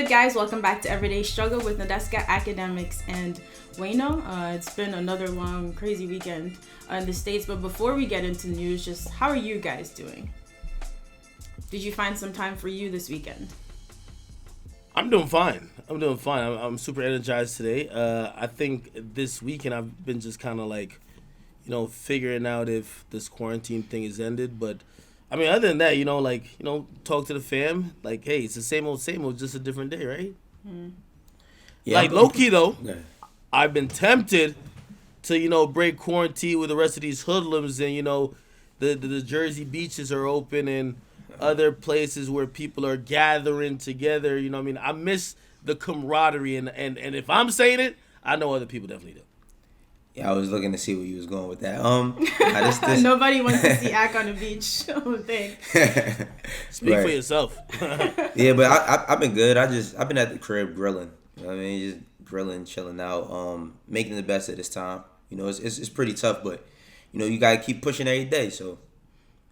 good, guys? Welcome back to Everyday Struggle with Nadeska, Akademiks, and Wayno. It's been another long, crazy weekend in the States, but before we get into news, just how are you guys doing? Did you find some time for you this weekend? I'm doing fine. I'm super energized today. I think this weekend I've been just kind of like, figuring out if this quarantine thing is ended, but I mean, other than that, talk to the fam. Like, hey, it's the same old, just a different day, right? Mm. Yeah, like, low-key, though, yeah. I've been tempted to, break quarantine with the rest of these hoodlums and, the Jersey beaches are open and other places where people are gathering together. You know what I mean? I miss the camaraderie, and if I'm saying it, I know other people definitely do. Yeah, I was looking to see where you was going with that. Nobody wants to see Ak on the beach. I don't think. Speak for yourself. Yeah, but I've been good. I've been at the crib grilling. You know what I mean, just grilling, chilling out, making the best of this time. It's pretty tough, but you gotta keep pushing every day. So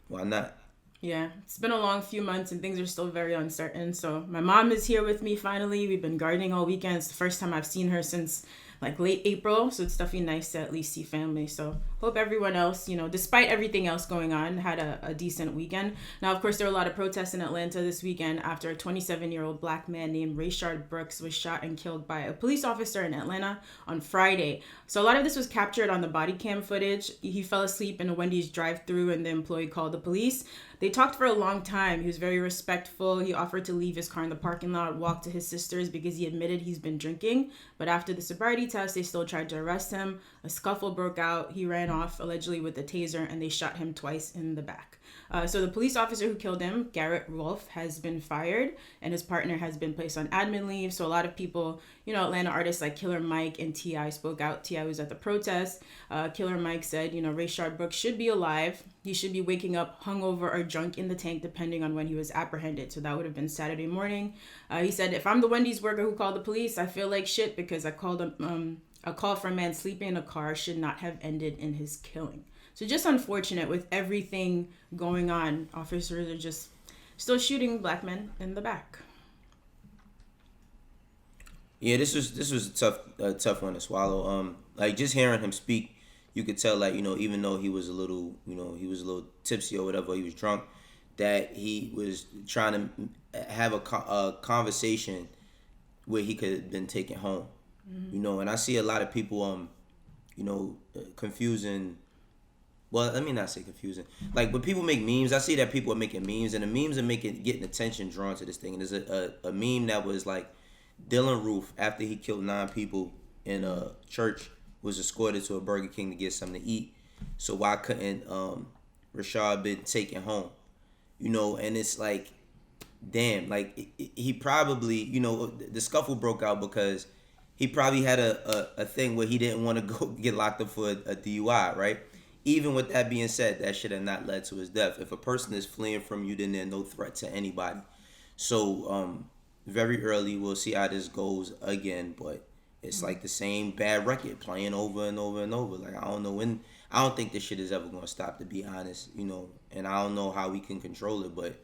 why not? Yeah, it's been a long few months and things are still very uncertain. So my mom is here with me finally. We've been gardening all weekend. It's the first time I've seen her since like late April, so it's definitely nice to at least see family. So hope everyone else, despite everything else going on, had a decent weekend. Now, of course, there were a lot of protests in Atlanta this weekend after a 27-year-old black man named Rayshard Brooks was shot and killed by a police officer in Atlanta on Friday. So a lot of this was captured on the body cam footage. He fell asleep in a Wendy's drive-thru and the employee called the police. They talked for a long time. He was very respectful. He offered to leave his car in the parking lot, walk to his sister's because he admitted he's been drinking. But after the sobriety test, they still tried to arrest him. A scuffle broke out. He ran off, allegedly with a taser, and they shot him twice in the back. So the police officer who killed him, Garrett Wolfe, has been fired, and his partner has been placed on admin leave. So a lot of people, Atlanta artists like Killer Mike and T.I. spoke out. T.I. was at the protest. Killer Mike said, Rayshard Brooks should be alive. He should be waking up hungover or drunk in the tank, depending on when he was apprehended. So that would have been Saturday morning. He said, if I'm the Wendy's worker who called the police, I feel like shit because a call for a man sleeping in a car should not have ended in his killing. So just unfortunate with everything going on. Officers are just still shooting black men in the back. Yeah, this was a tough one to swallow. Like just hearing him speak, you could tell, like, even though he was a little tipsy or whatever, he was drunk, that he was trying to have a conversation where he could have been taken home. Mm-hmm. And I see a lot of people, confusing. Well, let me not say confusing. Like when people make memes, I see that people are making memes, and the memes are getting attention drawn to this thing. And there's a meme that was like Dylan Roof, after he killed 9 people in a church, was escorted to a Burger King to get something to eat. So why couldn't Rayshard been taken home? And it's like, damn, like he probably, the scuffle broke out because he probably had a thing where he didn't want to go get locked up for a DUI, right? Even with that being said, that should have not led to his death. If a person is fleeing from you, then there's no threat to anybody. So very early, we'll see how this goes again, but it's like the same bad record playing over and over and over. Like, I don't think this shit is ever going to stop, to be honest, and I don't know how we can control it, but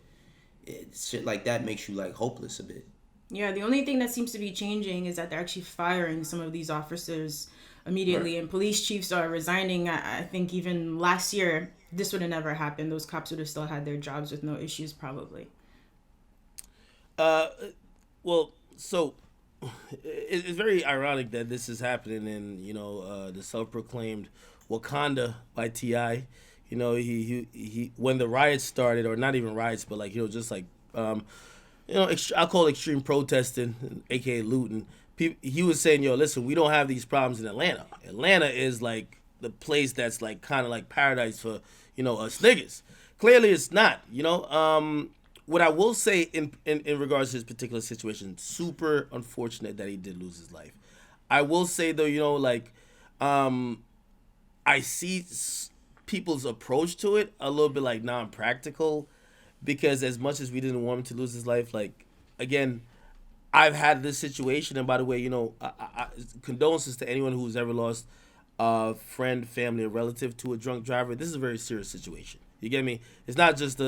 shit like that makes you like hopeless a bit. Yeah, the only thing that seems to be changing is that they're actually firing some of these officers immediately, right. And police chiefs are resigning. I think even last year, this would have never happened. Those cops would have still had their jobs with no issues, probably. Well, so it's very ironic that this is happening in, the self-proclaimed Wakanda by T.I. He when the riots started, or not even riots, but like, just like, I'll call it extreme protesting, aka looting. He was saying, listen, we don't have these problems in Atlanta. Atlanta is like the place that's like kind of like paradise for, us niggas. Clearly it's not, What I will say in regards to his particular situation, super unfortunate that he did lose his life. I will say though, I see people's approach to it a little bit like non-practical, because as much as we didn't want him to lose his life, like, again, I've had this situation, and by the way, I condolences to anyone who's ever lost a friend, family, or relative to a drunk driver. This is a very serious situation. You get me? It's not just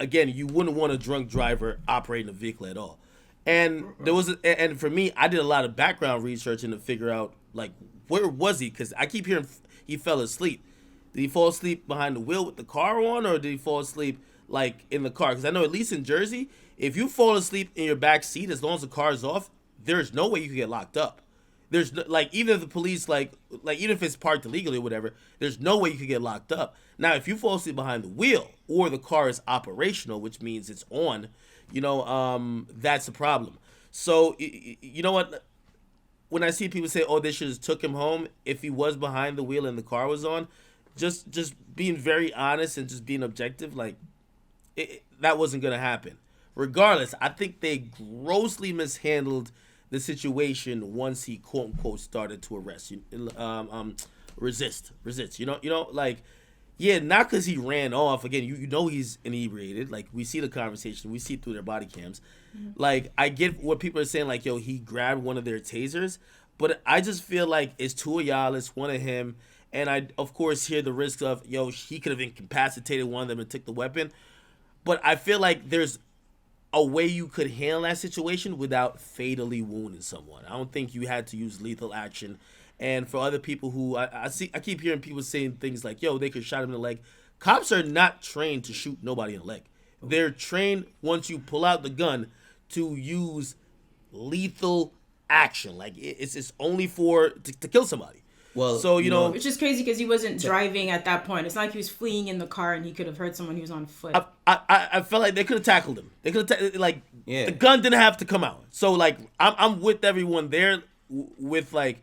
again, you wouldn't want a drunk driver operating a vehicle at all. And there was, and for me, I did a lot of background research and to figure out like where was he? Because I keep hearing he fell asleep. Did he fall asleep behind the wheel with the car on, or did he fall asleep like in the car? Because I know at least in Jersey, if you fall asleep in your back seat, as long as the car is off, there's no way you can get locked up. There's like even if the police like even if it's parked illegally or whatever, there's no way you could get locked up. Now, if you fall asleep behind the wheel or the car is operational, which means it's on, that's the problem. So you know what? When I see people say, "Oh, they should have took him home," if he was behind the wheel and the car was on, just being very honest and just being objective, like that wasn't gonna happen. Regardless, I think they grossly mishandled the situation once he quote unquote started to resist. Like, yeah, not because he ran off. Again, you know he's inebriated. Like, we see the conversation, we see it through their body cams. Like, I get what people are saying, like, yo, he grabbed one of their tasers, but I just feel like it's two of y'all, it's one of him, and I of course hear the risk of, yo, he could have incapacitated one of them and took the weapon, but I feel like there's a way you could handle that situation without fatally wounding someone. I don't think you had to use lethal action. And for other people who I keep hearing people saying things like, "Yo, they could shot him in the leg." Cops are not trained to shoot nobody in the leg. They're trained once you pull out the gun to use lethal action. Like it's only to kill somebody. Well, so which is crazy because he wasn't driving at that point. It's not like he was fleeing in the car and he could have hurt someone who was on foot. I felt like they could have tackled him. They could have the gun didn't have to come out. So like I'm with everyone there with like,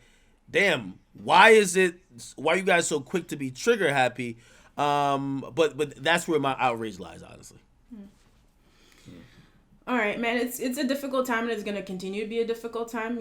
damn, why are you guys so quick to be trigger happy? But that's where my outrage lies, honestly. All right, man, it's a difficult time and it's going to continue to be a difficult time,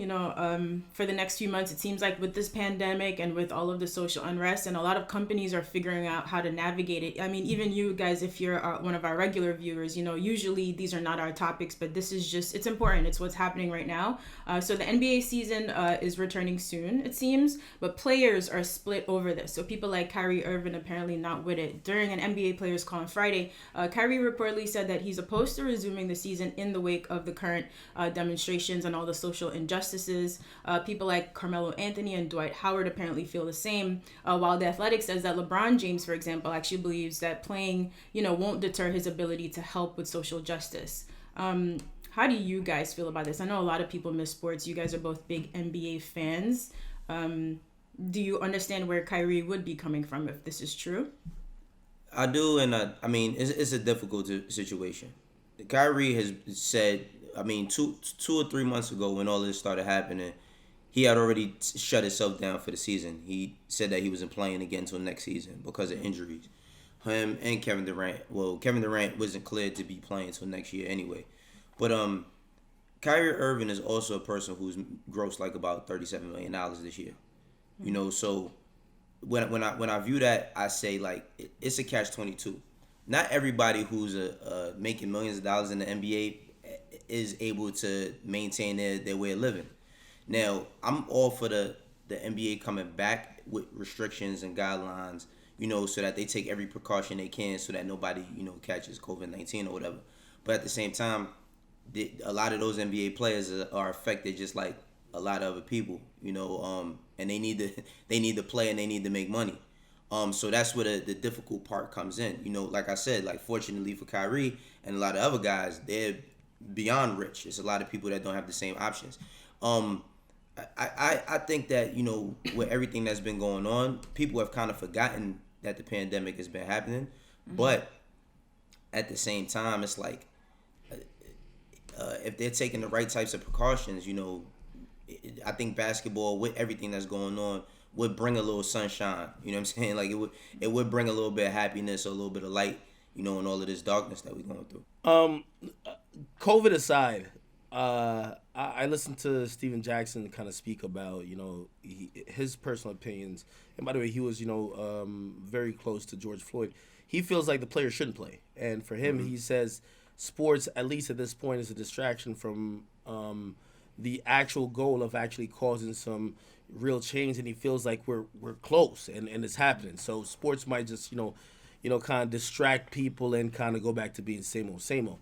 for the next few months. It seems like with this pandemic and with all of the social unrest, and a lot of companies are figuring out how to navigate it. I mean, even you guys, if you're one of our regular viewers, usually these are not our topics, but this is just, it's important. It's what's happening right now. So the NBA season is returning soon, it seems, but players are split over this. So people like Kyrie Irving apparently not with it. During an NBA players call on Friday, Kyrie reportedly said that he's opposed to resuming the season in the wake of the current demonstrations and all the social injustices. People like Carmelo Anthony and Dwight Howard apparently feel the same, while The Athletic says that LeBron James, for example, actually believes that playing, won't deter his ability to help with social justice. How do you guys feel about this? I know a lot of people miss sports. You guys are both big NBA fans. Do you understand where Kyrie would be coming from if this is true? I do, and I mean, it's a difficult situation. Kyrie has said, I mean, two or 3 months ago when all this started happening, he had already shut himself down for the season. He said that he wasn't playing again until next season because of injuries. Him and Kevin Durant. Well, Kevin Durant wasn't cleared to be playing until next year anyway. But Kyrie Irving is also a person who's grossed like about $37 million this year. So when I view that, I say like it's a catch-22. Not everybody who's making millions of dollars in the NBA is able to maintain their way of living. Now, I'm all for the NBA coming back with restrictions and guidelines, so that they take every precaution they can so that nobody, catches COVID-19 or whatever. But at the same time, a lot of those NBA players are affected just like a lot of other people, and they need to play and they need to make money. So that's where the difficult part comes in. Like I said, like fortunately for Kyrie and a lot of other guys, they're beyond rich. There's a lot of people that don't have the same options. I think that, with everything that's been going on, people have kind of forgotten that the pandemic has been happening. Mm-hmm. But at the same time, it's like if they're taking the right types of precautions, I think basketball, with everything that's going on, would bring a little sunshine. You know what I'm saying? Like it would bring a little bit of happiness or a little bit of light, in all of this darkness that we're going through. COVID aside, I listened to Steven Jackson kind of speak about, his personal opinions. And by the way, he was, very close to George Floyd. He feels like the players shouldn't play. And for him, he says sports, at least at this point, is a distraction from the actual goal of actually causing some real change. And he feels like we're close and it's happening. So sports might just, kind of distract people and kind of go back to being same old, same old.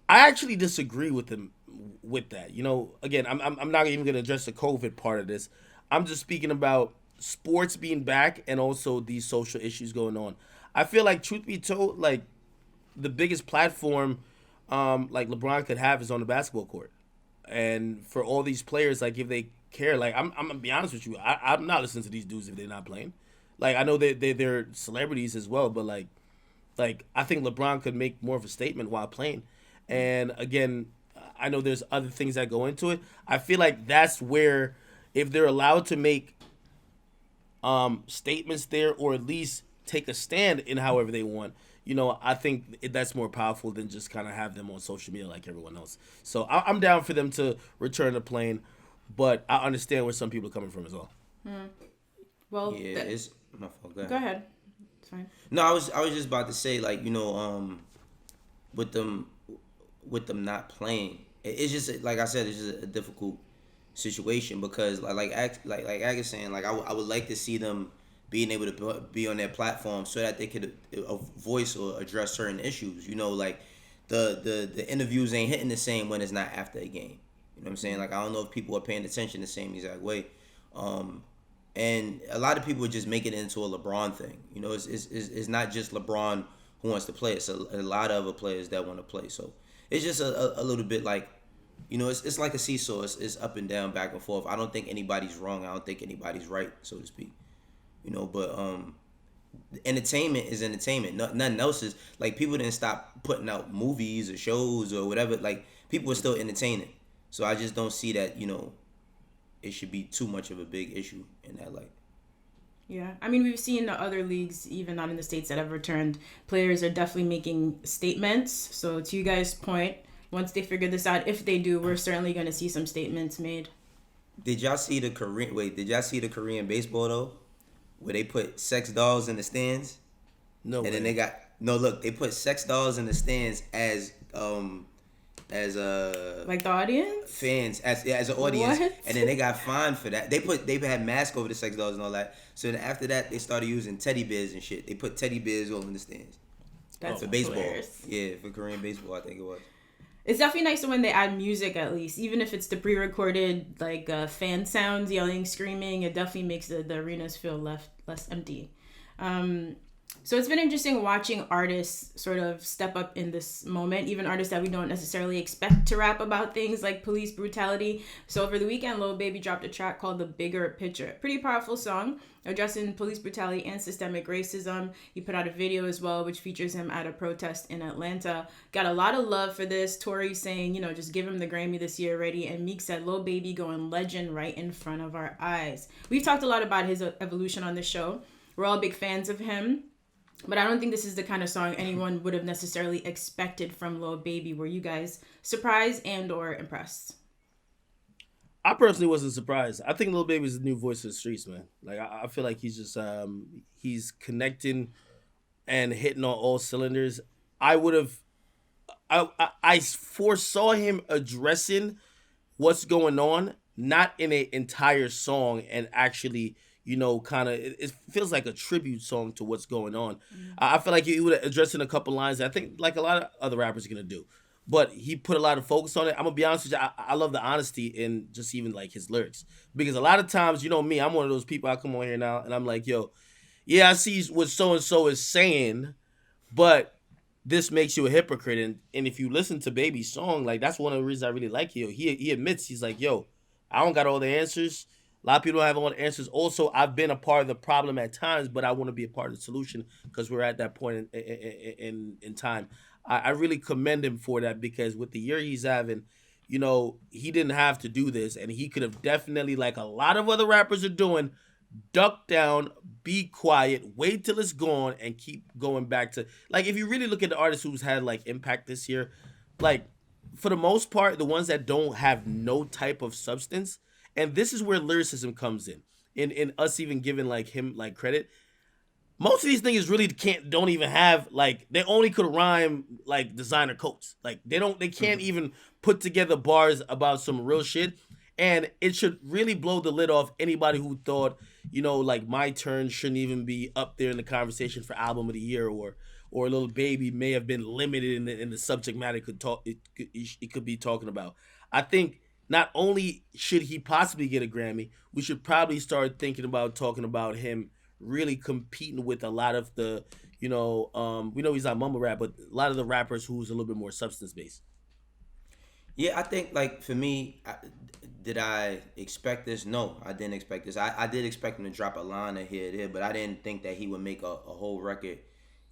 I actually disagree with him with that. You know, again, I'm not even gonna address the COVID part of this. I'm just speaking about sports being back and also these social issues going on. I feel like, truth be told, like the biggest platform, like LeBron could have is on the basketball court, and for all these players, like if they care, like I'm gonna be honest with you, I'm not listening to these dudes if they're not playing. Like I know they're celebrities as well, but like I think LeBron could make more of a statement while playing. And again, I know there's other things that go into it. I feel like that's where, if they're allowed to make statements there, or at least take a stand in however they want, you know, I think that's more powerful than just kind of have them on social media like everyone else. So I'm down for them to return to playing, but I understand where some people are coming from as well. Well, Yeah, it's my fault. go ahead. It's fine. No, I was just about to say, like, you know, with them not playing, it's just like I said, it's just a difficult situation because like Ag is saying, like I would like to see them being able to be on their platform so that they could voice or address certain issues. You know, like the interviews ain't hitting the same when it's not after a game. You know what I'm saying? Like I don't know if people are paying attention the same exact way. And a lot of people just make it into a LeBron thing. You know, it's not just LeBron who wants to play. It's a lot of other players that want to play. So it's just a little bit like, you know, it's like a seesaw. It's up and down, back and forth. I don't think anybody's wrong. I don't think anybody's right, so to speak. You know, but entertainment is entertainment. Nothing else is, like, people didn't stop putting out movies or shows or whatever. Like, people are still entertaining. So I just don't see that, you know, it should be too much of a big issue in that light. Yeah, I mean, we've seen the other leagues, even not in the States, that have returned. Players are definitely making statements. So to you guys' point, once they figure this out, if they do, we're certainly going to see some statements made. Did y'all see the Korean baseball though, where they put sex dolls in the stands? No, and way. then they put sex dolls in the stands as like the audience fans, as an audience. What? And then they got fined for that. They had masks over the sex dolls and all that. So then after that, they started using teddy bears and shit. They put teddy bears all in the stands. That's for baseball. hilarious. Yeah, for Korean baseball, I think it was. It's definitely nice when they add music, at least, even if it's the pre-recorded like fan sounds, yelling, screaming. It definitely makes the arenas feel less empty. So it's been interesting watching artists sort of step up in this moment, even artists that we don't necessarily expect to rap about things like police brutality. So over the weekend, Lil Baby dropped a track called The Bigger Picture. Pretty powerful song addressing police brutality and systemic racism. He put out a video as well, which features him at a protest in Atlanta. Got a lot of love for this. Tory saying, you know, just give him the Grammy this year already. And Meek said, Lil Baby going legend right in front of our eyes. We've talked a lot about his evolution on the show. We're all big fans of him. But I don't think this is the kind of song anyone would have necessarily expected from Lil Baby. Were you guys surprised and or impressed? I personally wasn't surprised. I think Lil Baby's the new voice of the streets, man. Like I feel like he's just he's connecting and hitting on all cylinders. I foresaw him addressing what's going on, not in an entire song, and actually, you know, kind of, it feels like a tribute song to what's going on. Mm-hmm. I feel like he would address in a couple lines that I think like a lot of other rappers are going to do. But he put a lot of focus on it. I'm going to be honest with you, I love the honesty in just even like his lyrics. Because a lot of times, you know me, I'm one of those people, I come on here now and I'm like, yo, yeah, I see what so-and-so is saying, but this makes you a hypocrite. And if you listen to Baby's song, like that's one of the reasons I really like him. He admits, he's like, yo, I don't got all the answers. A lot of people don't have all the answers. Also, I've been a part of the problem at times, but I want to be a part of the solution because we're at that point in time. I really commend him for that because with the year he's having, you know, he didn't have to do this. And he could have definitely, like a lot of other rappers are doing, duck down, be quiet, wait till it's gone, and keep going back to... Like, if you really look at the artists who's had, like, impact this year, like, for the most part, the ones that don't have no type of substance... And this is where lyricism comes in us even giving like him like credit. Most of these niggas really don't even have like, they only could rhyme like designer coats. Like they can't even put together bars about some real shit. And it should really blow the lid off anybody who thought, you know, like My Turn shouldn't even be up there in the conversation for album of the year or Lil Baby may have been limited in the subject matter it could be talking about. I think not only should he possibly get a Grammy, we should probably start thinking about talking about him really competing with a lot of the, we know he's not mumble rap, but a lot of the rappers who's a little bit more substance based. Yeah, I think like for me, did I expect this? No, I didn't expect this. I did expect him to drop a line or here there, but I didn't think that he would make a whole record,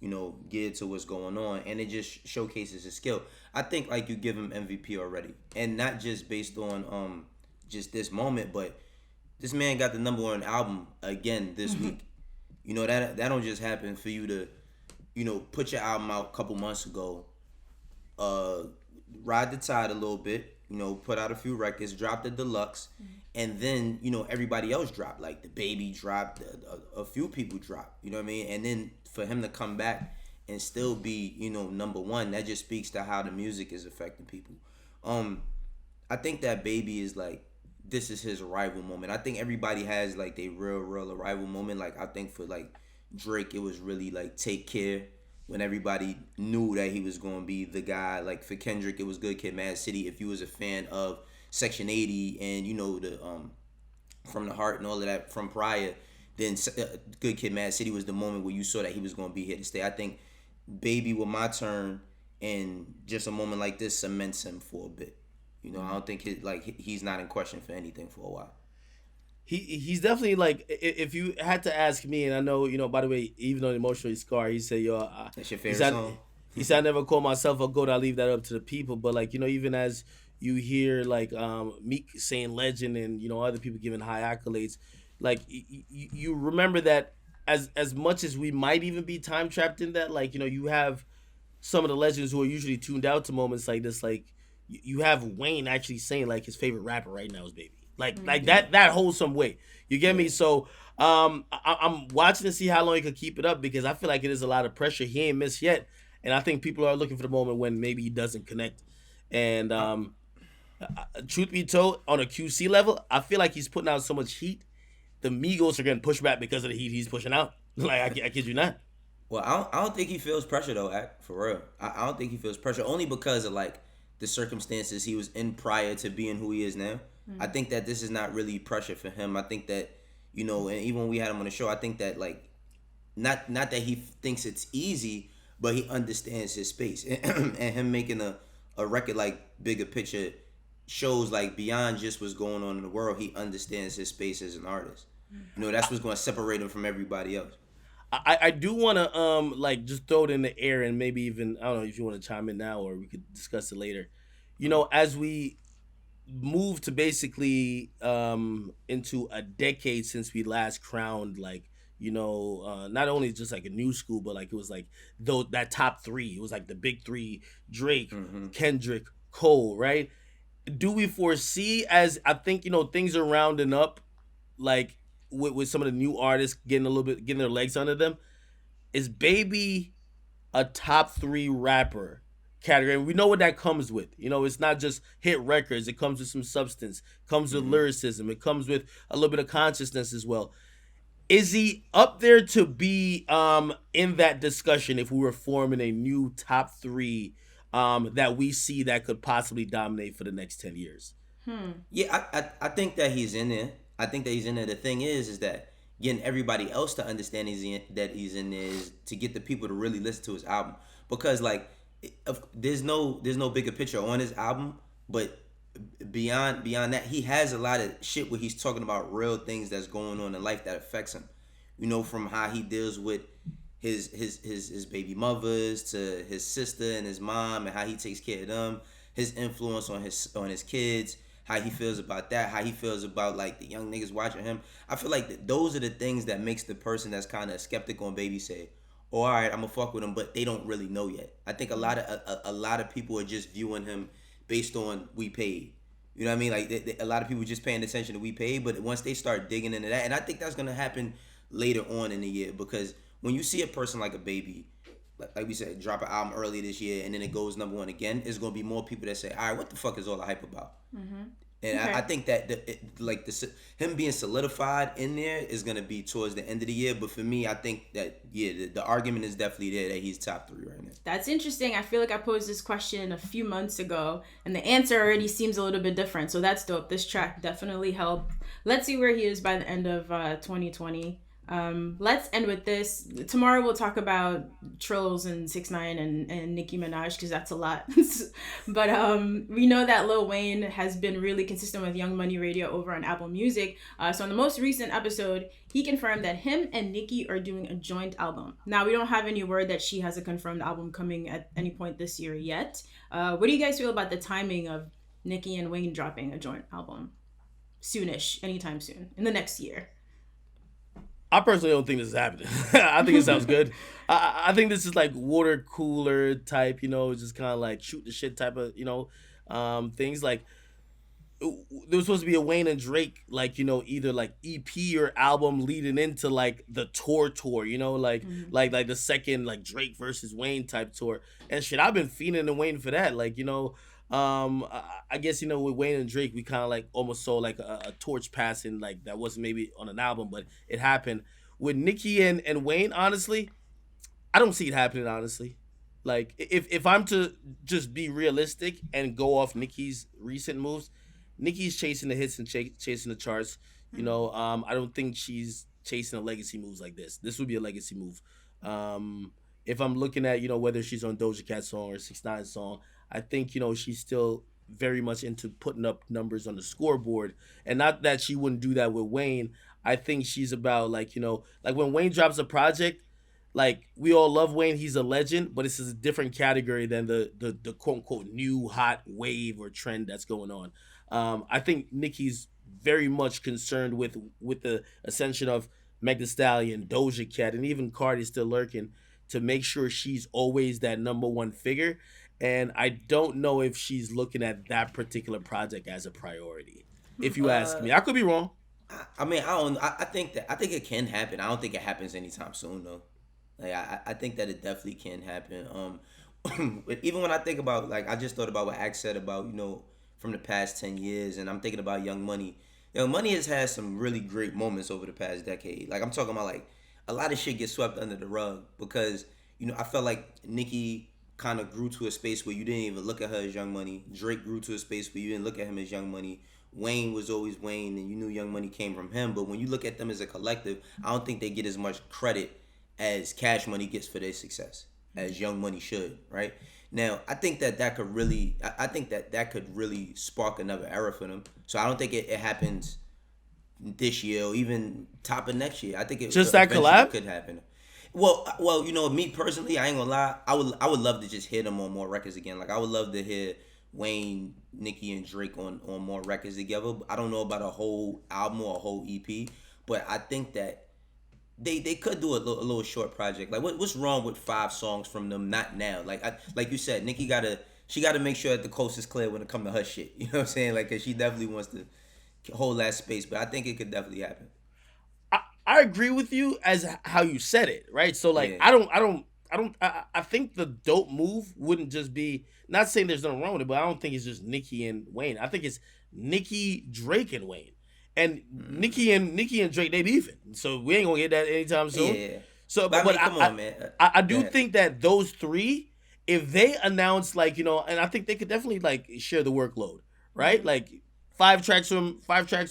geared to what's going on, and it just showcases his skill. I think like you give him MVP already, and not just based on just this moment, but this man got the #1 album again this week. That don't just happen for you to, put your album out a couple months ago, ride the tide a little bit, put out a few records, drop the deluxe, and then everybody else dropped. Like the Baby dropped, a few people dropped. You know what I mean? And then for him to come back and still be #1, that just speaks to how the music is affecting people. I think that Baby is like, this is his arrival moment. I think everybody has like their real arrival moment. Like I think for like Drake, it was really like Take Care, when everybody knew that he was going to be the guy. Like for Kendrick, it was Good Kid, Mad City. If you was a fan of Section 80 and the From the Heart and all of that from prior, then Good Kid, Mad City was the moment where you saw that he was going to be here to stay. I think Baby with My Turn and just a moment like this cements him for a bit. I don't think he's not in question for anything for a while. He's definitely like, if you had to ask me, and I know, by the way, even though emotionally scarred, he said, that's your favorite song? He said, I never call myself a GOAT, I leave that up to the people. But like, even as you hear like Meek saying legend and, other people giving high accolades, like you remember that as much as we might even be time trapped in that, like, you have some of the legends who are usually tuned out to moments like this, like you have Wayne actually saying like his favorite rapper right now is Baby. Like that holds some weight. You get me? So I'm watching to see how long he could keep it up, because I feel like it is a lot of pressure. He ain't missed yet, and I think people are looking for the moment when maybe he doesn't connect. And truth be told, on a QC level, I feel like he's putting out so much heat. The Migos are getting pushed back because of the heat he's pushing out. Like I kid you not. Well, I don't think he feels pressure though, for real. I don't think he feels pressure, only because of like the circumstances he was in prior to being who he is now. I think that this is not really pressure for him. I think that, and even when we had him on the show, I think that like, not that he thinks it's easy, but he understands his space. And him making a record like Bigger Picture shows like beyond just what's going on in the world, he understands his space as an artist. That's what's going to separate him from everybody else. I do want to like just throw it in the air, and maybe even, I don't know if you want to chime in now or we could discuss it later. As we move to basically into a decade since we last crowned, like, not only just like a new school, but like it was like that top three. It was like the big three: Drake, Kendrick, Cole, right? Do we foresee, as I think things are rounding up, like with some of the new artists getting their legs under them, is Baby a top 3 rapper category? And we know what that comes with. It's not just hit records. It comes with some substance. It comes with lyricism. It comes with a little bit of consciousness as well. Is he up there to be in that discussion if we were forming a new top 3 that we see that could possibly dominate for the next 10 years? Yeah, I think that he's in there. I think that he's in there. The thing is that getting everybody else to understand that he's in there is to get the people to really listen to his album. Because like, there's no Bigger Picture on his album, but beyond that, he has a lot of shit where he's talking about real things that's going on in life that affects him. From how he deals with his baby mothers to his sister and his mom, and how he takes care of them, his influence on his kids, how he feels about that, how he feels about like the young niggas watching him. I feel like those are the things that makes the person that's kind of skeptical on Baby say, "Oh, all right, I'm gonna fuck with him," but they don't really know yet. I think a lot of people are just viewing him based on We Paid. You know what I mean? Like a lot of people just paying attention to We Paid, but once they start digging into that, and I think that's gonna happen later on in the year, because when you see a person like a Baby, like we said, drop an album early this year and then it goes #1 again, there's gonna be more people that say, all right, what the fuck is all the hype about? And Okay. I think that him being solidified in there is gonna be towards the end of the year. But for me, I think that the argument is definitely there that he's top 3 right now. That's interesting. I feel like I posed this question a few months ago, and the answer already seems a little bit different. So that's dope. This track definitely helped. Let's see where he is by the end of 2020. Let's end with this. Tomorrow we'll talk about Trolls and 6ix9ine and Nicki Minaj, because that's a lot. But we know that Lil Wayne has been really consistent with Young Money Radio over on Apple Music. So in the most recent episode, he confirmed that him and Nicki are doing a joint album. Now, we don't have any word that she has a confirmed album coming at any point this year yet. What do you guys feel about the timing of Nicki and Wayne dropping a joint album? Soonish, anytime soon, in the next year. I personally don't think this is happening. I think it sounds good. I think this is like water cooler type, just kind of like shoot the shit type of, things. Like, there was supposed to be a Wayne and Drake, like, either like EP or album leading into like the tour, like the second like Drake versus Wayne type tour. And shit, I've been fiending and waiting for that. Like, I guess, with Wayne and Drake, we kind of like almost saw like a torch passing, like that wasn't maybe on an album, but it happened. With Nicki and Wayne, honestly, I don't see it happening, honestly. Like, if I'm to just be realistic and go off Nicki's recent moves, Nicki's chasing the hits and chasing the charts. I don't think she's chasing a legacy moves like this. This would be a legacy move. If I'm looking at, whether she's on Doja Cat song or 6ix9ine song, I think, she's still very much into putting up numbers on the scoreboard. And not that she wouldn't do that with Wayne. I think she's about, like when Wayne drops a project, like, we all love Wayne. He's a legend, but this is a different category than the quote-unquote new hot wave or trend that's going on. I think Nicki's very much concerned with the ascension of Meg Thee Stallion, Doja Cat, and even Cardi still lurking, to make sure she's always that number one figure. And I don't know if she's looking at that particular project as a priority, if you ask me. I could be wrong. I mean, I don't. I think it can happen. I don't think it happens anytime soon, though. Like, I think that it definitely can happen. Even when I think about, like, I just thought about what Axe said about, from the past 10 years, and I'm thinking about Young Money. Young Money has had some really great moments over the past decade. Like, I'm talking about, like, a lot of shit gets swept under the rug because, I felt like Nicki kind of grew to a space where you didn't even look at her as Young Money. Drake grew to a space where you didn't look at him as Young Money. Wayne was always Wayne, and you knew Young Money came from him. But when you look at them as a collective, I don't think they get as much credit as Cash Money gets for their success, as Young Money should, right? Now, I think that could really, spark another era for them. So I don't think it happens this year or even top of next year. I think it just that collab could happen. Well, me personally, I ain't gonna lie. I would love to just hear them on more records again. Like, I would love to hear Wayne, Nicki, and Drake on more records together. I don't know about a whole album or a whole EP, but I think that they could do a little short project. Like, what's wrong with 5 songs from them? Not now. Like you said, Nicki gotta make sure that the coast is clear when it comes to her shit. You know what I'm saying? Like, 'cause she definitely wants to hold that space. But I think it could definitely happen. I agree with you as how you said it, right? So, like, yeah. I think the dope move wouldn't just be, not saying there's nothing wrong with it, but I don't think it's just Nicki and Wayne. I think it's Nicki, Drake, and Wayne. And Nicki and Drake, they beefing. So we ain't gonna get that anytime soon. Yeah. So, but come on, man. I do think that those 3, if they announce, like, and I think they could definitely, like, share the workload, right? Mm-hmm. Like, 5 tracks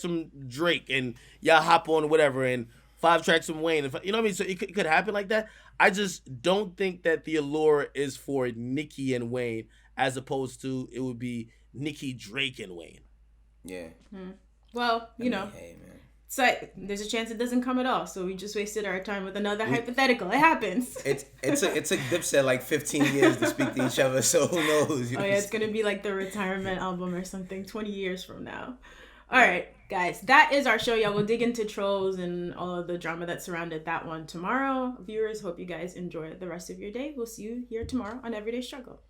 from Drake, and y'all hop on whatever, and 5 tracks from Wayne. You know what I mean? So it could happen like that. I just don't think that the allure is for Nicki and Wayne, as opposed to it would be Nicki, Drake, and Wayne. Yeah. Well, hey, man. So there's a chance it doesn't come at all. So we just wasted our time with another hypothetical. It happens. It took Dipset like 15 years to speak to each other. So who knows? Oh yeah, it's gonna be like the retirement album or something 20 years from now. All right, guys, that is our show, y'all. We'll dig into Trolls and all of the drama that surrounded that one tomorrow. Viewers, hope you guys enjoy the rest of your day. We'll see you here tomorrow on Everyday Struggle.